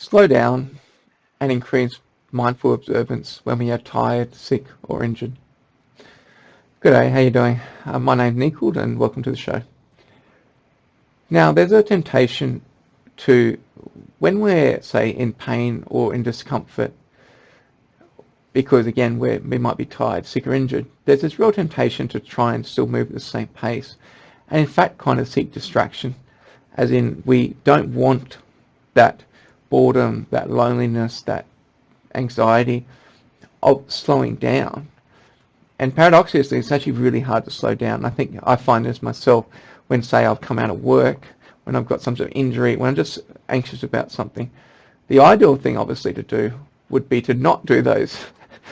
slow down and increase mindful observance when we are tired, sick or injured. Good day, how you doing? My name's Nichold and welcome to the show. Now there's a temptation to, when we're say in pain or in discomfort, because again we might be tired, sick or injured, there's this real temptation to try and still move at the same pace and in fact kind of seek distraction, as in we don't want that boredom, that loneliness, that anxiety of slowing down. And paradoxically, it's actually really hard to slow down. I think I find this myself when, say, I've come out of work, when I've got some sort of injury, when I'm just anxious about something. The ideal thing, obviously, to do would be to not do those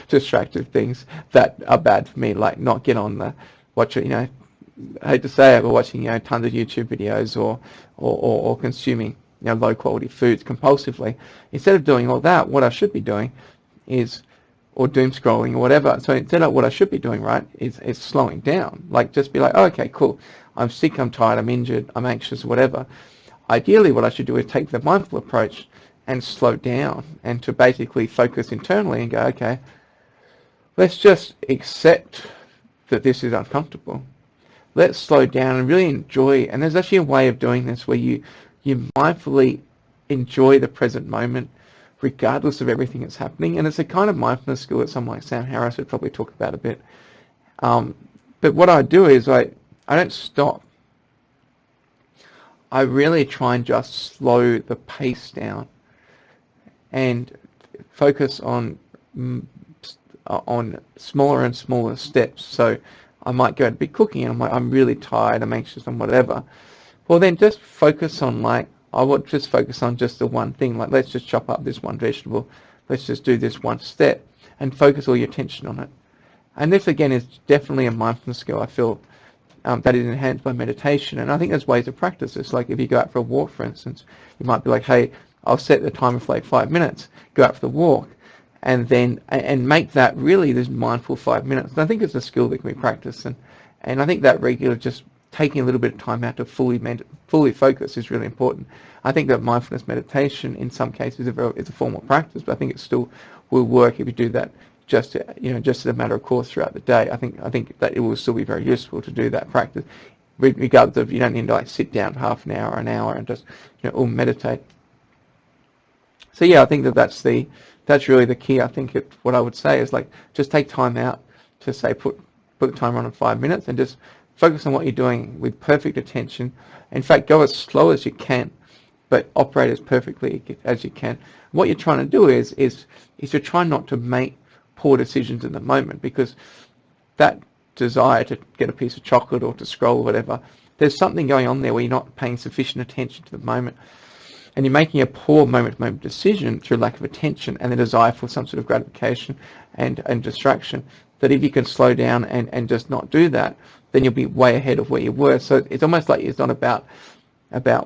distractive things that are bad for me, like not get on the, I hate to say it, but watching, tons of YouTube videos or consuming, low quality foods compulsively. Instead of doing all that, what I should be doing is, or doom scrolling or whatever. So instead of what I should be doing, right, is slowing down. Like just be like, oh, okay, cool. I'm sick, I'm tired, I'm injured, I'm anxious, whatever. Ideally, what I should do is take the mindful approach and slow down and to basically focus internally and go, okay, let's just accept that this is uncomfortable. Let's slow down and really enjoy. And there's actually a way of doing this where you mindfully enjoy the present moment regardless of everything that's happening. And it's a kind of mindfulness skill that someone like Sam Harris would probably talk about a bit. But what I do is I don't stop. I really try and just slow the pace down and focus on smaller and smaller steps. So I might go to be cooking and I'm really tired, I'm anxious and whatever. Well, then just focus on I would just focus on just the one thing, like let's just chop up this one vegetable, let's just do this one step and focus all your attention on it. And this again is definitely a mindfulness skill, I feel, that is enhanced by meditation. And I think there's ways to practice this. Like if you go out for a walk, for instance, you might be like, hey, I'll set the timer for like 5 minutes, go out for the walk, and then and make that really this mindful 5 minutes. And I think it's a skill that can be practiced. And I think that regular just taking a little bit of time out to fully focus is really important. I think that mindfulness meditation in some cases is a formal practice, but I think it still will work if you do that just as a matter of course throughout the day. I think that it will still be very useful to do that practice, regardless of you don't need to sit down half an hour and just all meditate. So yeah, I think that's really the key. I think what I would say is just take time out to say put the timer on in 5 minutes and just focus on what you're doing with perfect attention. In fact, go as slow as you can, but operate as perfectly as you can. What you're trying to do is to try not to make poor decisions in the moment, because that desire to get a piece of chocolate or to scroll or whatever, there's something going on there where you're not paying sufficient attention to the moment. And you're making a poor moment-to-moment decision through lack of attention and the desire for some sort of gratification and distraction, that if you can slow down and just not do that, then you'll be way ahead of where you were. So it's almost like it's not about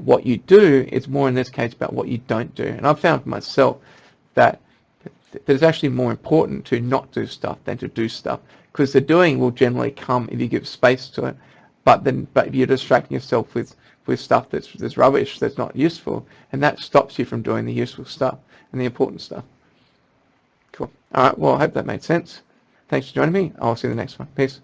what you do, it's more in this case about what you don't do. And I've found for myself that it's actually more important to not do stuff than to do stuff, because the doing will generally come if you give space to it. But if you're distracting yourself with stuff that's rubbish, that's not useful, and that stops you from doing the useful stuff and the important stuff. Cool. All right, well, I hope that made sense. Thanks for joining me. I'll see you in the next one. Peace.